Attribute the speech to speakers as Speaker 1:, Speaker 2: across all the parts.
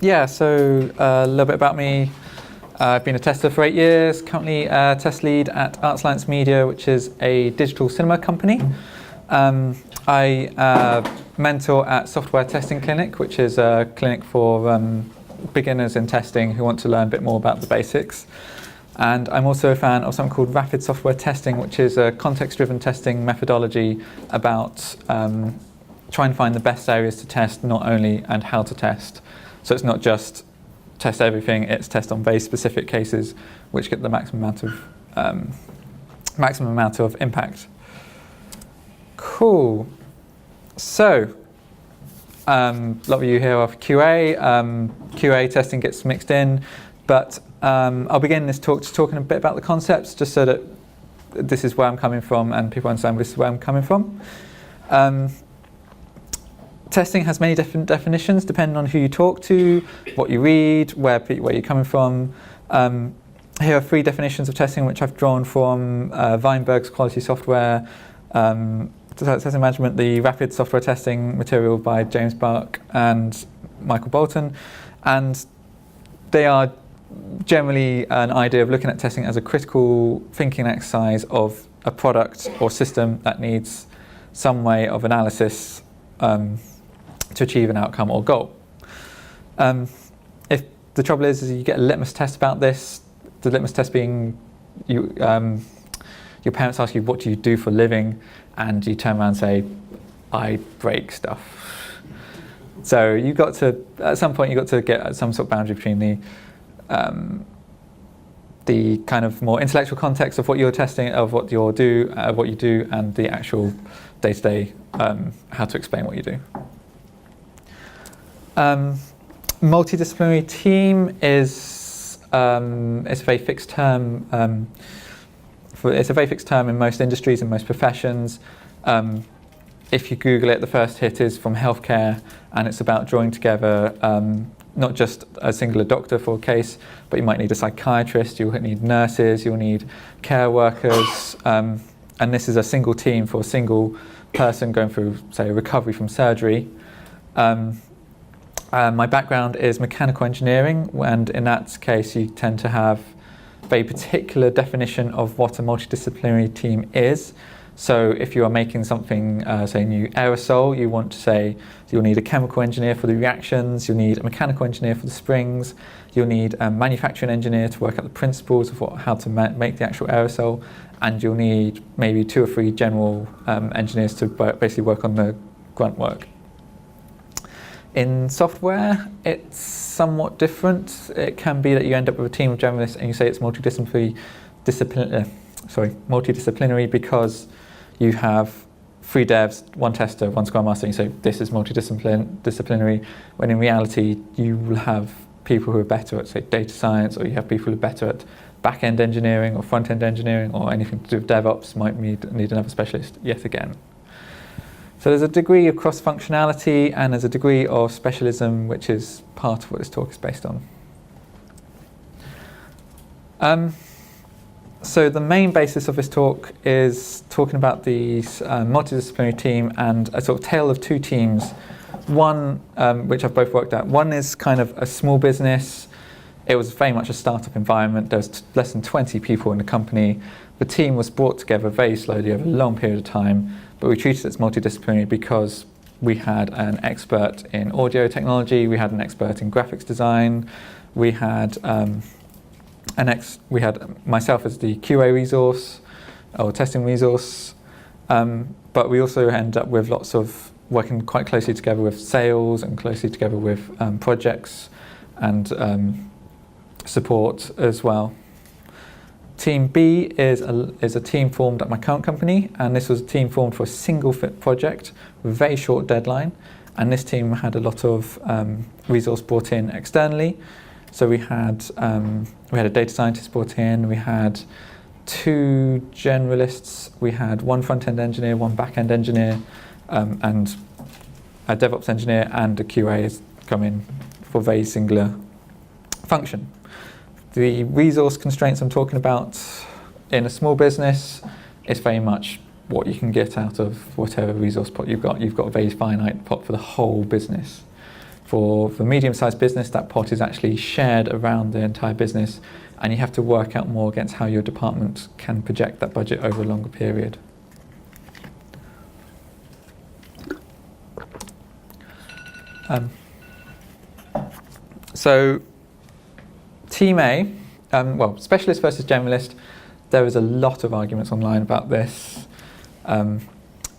Speaker 1: Yeah, so a little bit about me. I've been a tester for 8 years, currently a test lead at Arts Alliance Media, which is a digital cinema company. I mentor at Software Testing Clinic, which is a clinic for beginners in testing who want to learn a bit more about the basics. And I'm also a fan of something called rapid software testing, which is a context-driven testing methodology about trying to find the best areas to test, not only, and how to test. So it's not just test everything, it's test on very specific cases which get the maximum amount of impact. Cool. So, a lot of you here are for QA. QA testing gets mixed in, but I'll begin this talk just talking a bit about the concepts, just so that this is where I'm coming from and people understand this is where I'm coming from. Testing has many different definitions depending on who you talk to, what you read, where you're coming from. Here are 3 definitions of testing which I've drawn from Weinberg's quality software, testing management, the rapid software testing material by James Buck and Michael Bolton. And they are generally an idea of looking at testing as a critical thinking exercise of a product or system that needs some way of analysis to achieve an outcome or goal. If the trouble is you get a litmus test about this, the litmus test being your parents ask you, what do you do for a living? And you turn around and say, I break stuff. So you've got to, at some point, you've got to get some sort of boundary between the kind of more intellectual context of what you're testing, of what you do, and the actual day-to-day how to explain what you do. Multidisciplinary team is it's a very fixed term. It's a very fixed term in most industries and most professions. If you Google it, the first hit is from healthcare, and it's about drawing together not just a singular doctor for a case, but you might need a psychiatrist, you'll need nurses, you'll need care workers, and this is a single team for a single person going through, say, a recovery from surgery. My background is mechanical engineering, and in that case you tend to have a very particular definition of what a multidisciplinary team is. So if you are making something, say a new aerosol, you want to say you'll need a chemical engineer for the reactions, you'll need a mechanical engineer for the springs, you'll need a manufacturing engineer to work out the principles of how to make the actual aerosol, and you'll need maybe 2 or 3 general engineers to basically work on the grunt work. In software, it's somewhat different. It can be that you end up with a team of generalists and you say it's multidisciplinary because you have 3 devs, 1 tester, 1 Scrum Master, and you say this is multidisciplinary, when in reality you will have people who are better at, say, data science, or you have people who are better at back-end engineering or front-end engineering, or anything to do with DevOps might need another specialist yet again. So there's a degree of cross-functionality and there's a degree of specialism, which is part of what this talk is based on. So the main basis of this talk is talking about the multidisciplinary team and a sort of tale of 2 teams. One, which I've both worked at. One is kind of a small business. It was very much a startup environment. There was less than 20 people in the company. The team was brought together very slowly over a long period of time, but we treated it as multidisciplinary because we had an expert in audio technology, we had an expert in graphics design, we had myself as the QA resource or testing resource, but we also ended up with lots of working quite closely together with sales and closely together with projects and support as well. Team B is a team formed at my current company, and this was a team formed for a single fit project with a very short deadline, and this team had a lot of resource brought in externally. So we had a data scientist brought in, we had 2 generalists, we had 1 front-end engineer, 1 back-end engineer, and a DevOps engineer and a QA has come in for a very singular function. The resource constraints I'm talking about in a small business is very much what you can get out of whatever resource pot you've got. You've got a very finite pot for the whole business. For the medium-sized business, that pot is actually shared around the entire business, and you have to work out more against how your department can project that budget over a longer period. So Team A, well, specialist versus generalist, there is a lot of arguments online about this,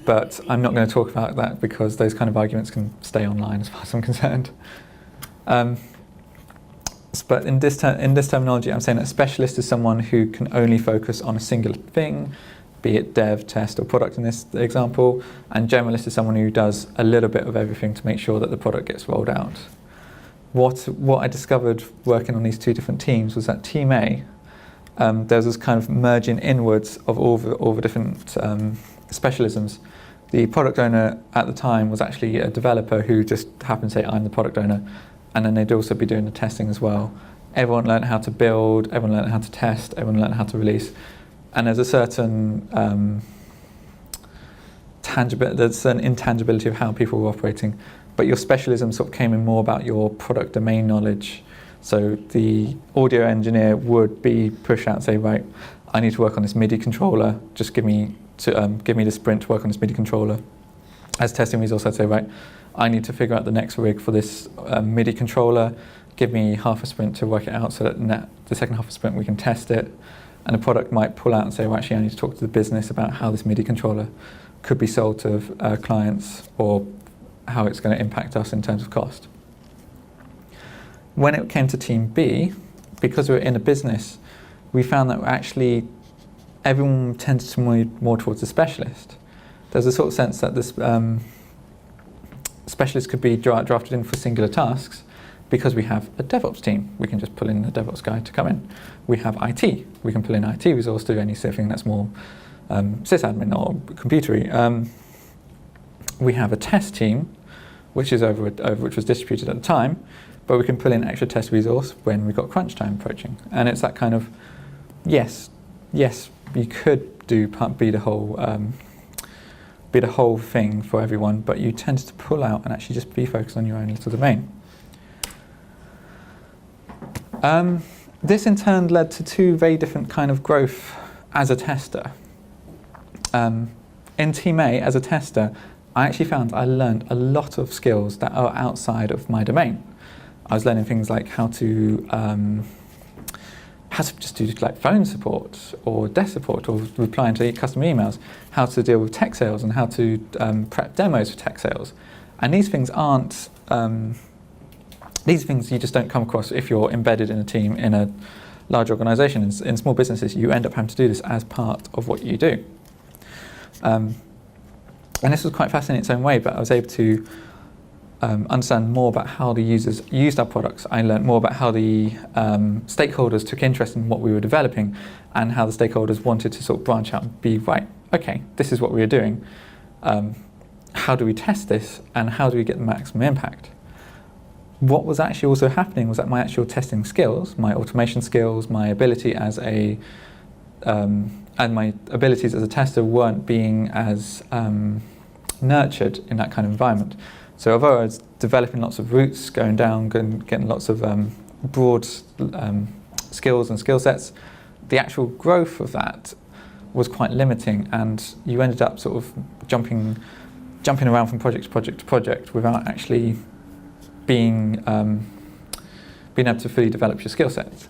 Speaker 1: but I'm not going to talk about that because those kind of arguments can stay online as far as I'm concerned. But in this terminology, I'm saying that a specialist is someone who can only focus on a singular thing, be it dev, test, or product in this example, and generalist is someone who does a little bit of everything to make sure that the product gets rolled out. What I discovered working on these two different teams was that Team A, there's this kind of merging inwards of all the different specialisms. The product owner at the time was actually a developer who just happened to say, I'm the product owner, and then they'd also be doing the testing as well. Everyone learned how to build, everyone learned how to test, everyone learned how to release. And there's a certain there's an intangibility of how people were operating, but your specialism sort of came in more about your product domain knowledge. So the audio engineer would be push out and say, right, I need to work on this MIDI controller. Just give me the sprint to work on this MIDI controller. As testing resource, I'd say, right, I need to figure out the next rig for this MIDI controller. Give me half a sprint to work it out so that the second half of the sprint we can test it. And the product might pull out and say, well, actually, I need to talk to the business about how this MIDI controller could be sold to clients or how it's going to impact us in terms of cost. When it came to Team B, because we were in a business, we found that actually everyone tended to move more towards the specialist. There's a sort of sense that this specialist could be drafted in for singular tasks. Because we have a DevOps team, we can just pull in the DevOps guy to come in. We have IT, we can pull in IT resource to do anything that's more sysadmin or computery. We have a test team, which is which was distributed at the time, but we can pull in extra test resource when we've got crunch time approaching. And it's that kind of, yes, you could be the whole thing for everyone, but you tend to pull out and actually just be focused on your own little domain. This in turn led to two very different kind of growth as a tester. In Team A, as a tester, I actually found I learned a lot of skills that are outside of my domain. I was learning things like how to just do like phone support or desk support or replying to customer emails, how to deal with tech sales and how to prep demos for tech sales. And these things aren't these things you just don't come across if you're embedded in a team in a large organisation. In small businesses, you end up having to do this as part of what you do. And this was quite fascinating in its own way, but I was able to understand more about how the users used our products. I learned more about how the stakeholders took interest in what we were developing and how the stakeholders wanted to sort of branch out and be, right, okay, this is what we are doing. How do we test this and how do we get the maximum impact? What was actually also happening was that my actual testing skills, my automation skills, my ability as and my abilities as a tester weren't being as nurtured in that kind of environment. So although I was developing lots of routes, going down, getting lots of broad skills and skill sets, the actual growth of that was quite limiting, and you ended up sort of jumping around from project to project to project without actually being able to fully develop your skill sets.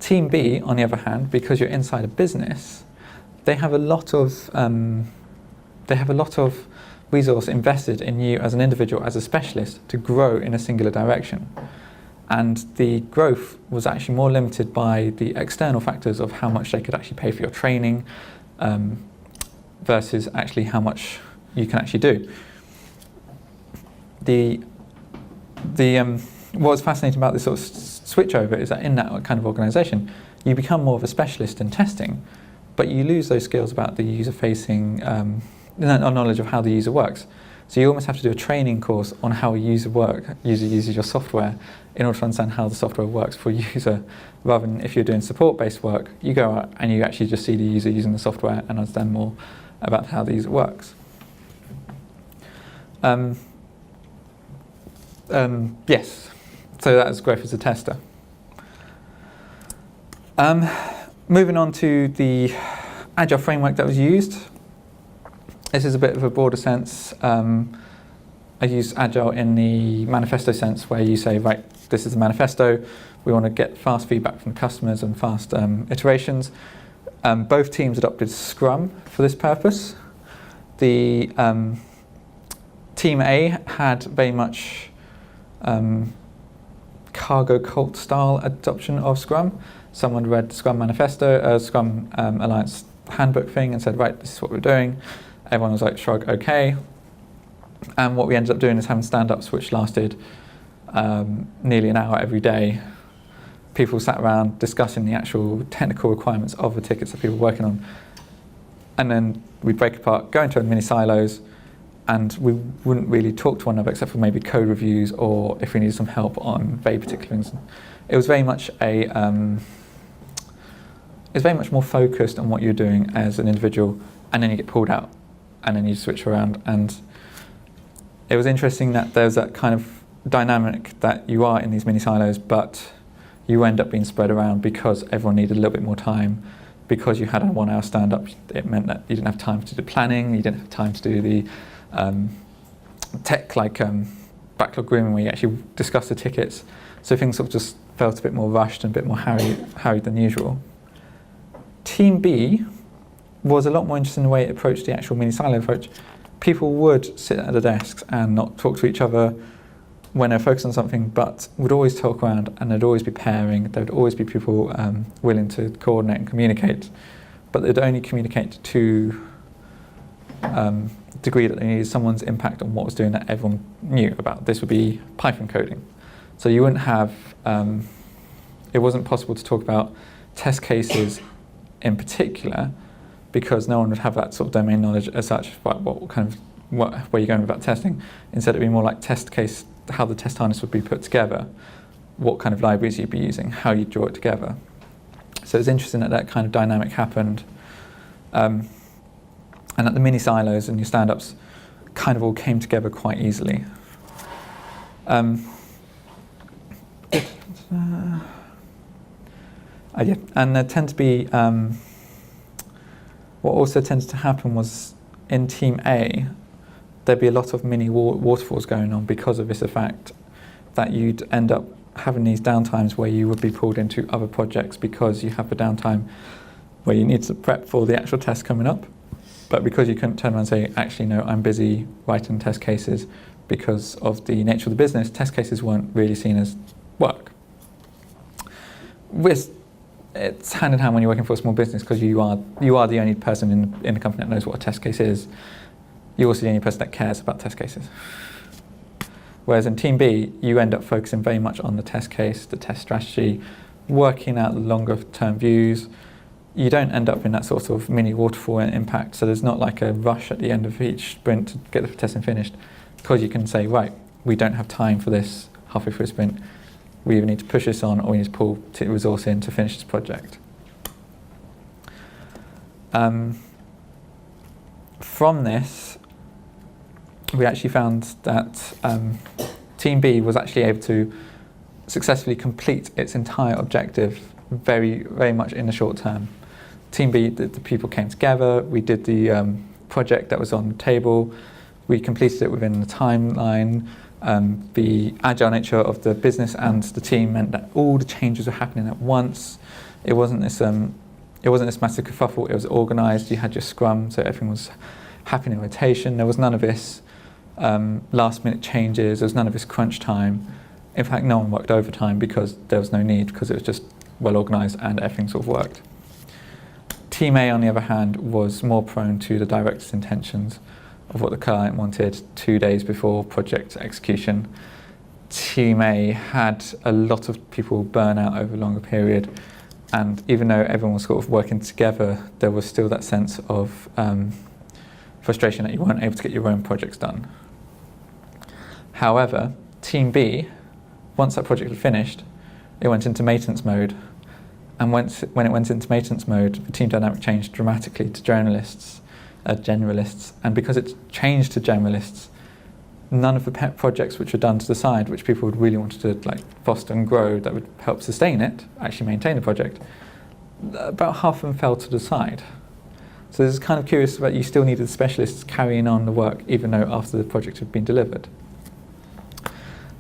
Speaker 1: Team B, on the other hand, because you're inside a business, they have a lot of resource invested in you as an individual, as a specialist, to grow in a singular direction. And the growth was actually more limited by the external factors of how much they could actually pay for your training versus actually how much you can actually do. What was fascinating about this sort of switchover is that in that kind of organisation, you become more of a specialist in testing, but you lose those skills about the user-facing knowledge of how the user works. So you almost have to do a training course on how a user uses your software in order to understand how the software works for a user, rather than if you're doing support-based work, you go out and you actually just see the user using the software and understand more about how the user works. Yes, so that was growth as a tester. Moving on to the Agile framework that was used. This is a bit of a broader sense. I use Agile in the manifesto sense, where you say, right, this is the manifesto. We want to get fast feedback from the customers and fast iterations. Both teams adopted Scrum for this purpose. The Team A had very much cargo cult style adoption of Scrum. Someone read the Scrum manifesto, Scrum Alliance handbook thing, and said, right, this is what we're doing. Everyone was like, shrug, okay. And what we ended up doing is having stand-ups which lasted nearly an hour every day. People sat around discussing the actual technical requirements of the tickets that people were working on. And then we'd break apart, go into mini silos, and we wouldn't really talk to one another except for maybe code reviews or if we needed some help on very particular things. It was very much more focused on what you're doing as an individual, and then you get pulled out, and then you switch around. And it was interesting that there's that kind of dynamic that you are in these mini silos, but you end up being spread around because everyone needed a little bit more time. Because you had a 1 hour stand-up, it meant that you didn't have time to do planning, you didn't have time to do the tech, like backlog grooming, where you actually discuss the tickets. So things sort of just felt a bit more rushed and a bit more harried than usual. Team B was a lot more interested in the way it approached the actual mini silo approach. People would sit at the desks and not talk to each other when they're focused on something, but would always talk around, and there'd always be pairing, there would always be people willing to coordinate and communicate, but they'd only communicate to the degree that they needed someone's impact on what was doing that everyone knew about. This would be Python coding. So you wouldn't have, it wasn't possible to talk about test cases in particular, because no one would have that sort of domain knowledge as such about where you're going about testing. Instead, it'd be more like test case, how the test harness would be put together, what kind of libraries you'd be using, how you'd draw it together. So it's interesting that that kind of dynamic happened. And that the mini silos and your stand-ups kind of all came together quite easily. And there tend to be, what also tended to happen was in Team A, there'd be a lot of mini waterfalls going on because of this effect, that you'd end up having these downtimes where you would be pulled into other projects because you have a downtime where you need to prep for the actual test coming up. But because you couldn't turn around and say, actually, no, I'm busy writing test cases, because of the nature of the business, test cases weren't really seen as work. It's hand in hand when you're working for a small business, because you are the only person in the company that knows what a test case is. You're also the only person that cares about test cases. Whereas in Team B, you end up focusing very much on the test case, the test strategy, working out the longer term views. You don't end up in that sort of mini waterfall impact, so there's not like a rush at the end of each sprint to get the testing finished, because you can say, right, we don't have time for this halfway through a sprint. We either need to push this on, or we need to pull resource in to finish this project. From this, we actually found that Team B was actually able to successfully complete its entire objective very, very much in the short term. Team B, the people came together, we did the project that was on the table, we completed it within the timeline. The agile nature of the business and the team meant that all the changes were happening at once. It wasn't this massive kerfuffle, it was organised. You had your scrum, so everything was happening in rotation. There was none of this last minute changes, there was none of this crunch time. In fact, no one worked overtime because there was no need, because it was just well organised and everything sort of worked. Team A, on the other hand, was more prone to the director's intentions of what the client wanted 2 days before project execution. Team A had a lot of people burn out over a longer period, and even though everyone was sort of working together, there was still that sense of frustration that you weren't able to get your own projects done. However, Team B, once that project had finished, it went into maintenance mode. And when it went into maintenance mode, the team dynamic changed dramatically to generalists. And because it changed to generalists, none of the pet projects which were done to the side, which people would really want to like foster and grow, that would help sustain it, actually maintain the project, about half of them fell to the side. So this is kind of curious that you still needed specialists carrying on the work even though after the project had been delivered.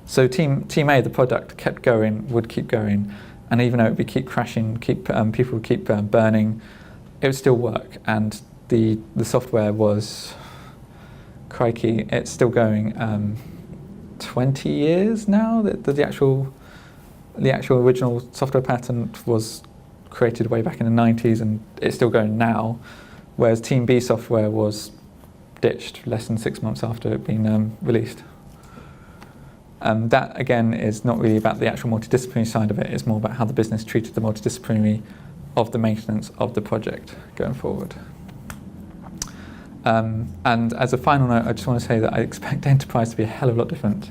Speaker 1: So team A, the product, kept going, would keep going, and even though it would keep crashing, people would keep burning, it would still work. And the software was, crikey, it's still going 20 years now. The actual original software patent was created way back in the 90s, and it's still going now. Whereas Team B software was ditched less than 6 months after it being released. That, again, is not really about the actual multidisciplinary side of it. It's more about how the business treated the multidisciplinary of the maintenance of the project going forward. And as a final note, I just want to say that I expect enterprise to be a hell of a lot different.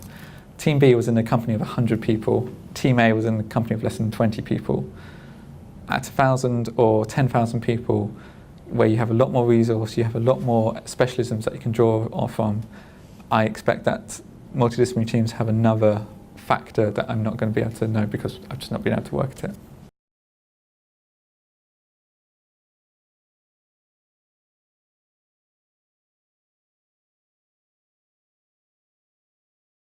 Speaker 1: Team B was in a company of 100 people. Team A was in a company of less than 20 people. At 1,000 or 10,000 people, where you have a lot more resource, you have a lot more specialisms that you can draw from, I expect that multidisciplinary teams have another factor that I'm not going to be able to know because I've just not been able to work at it.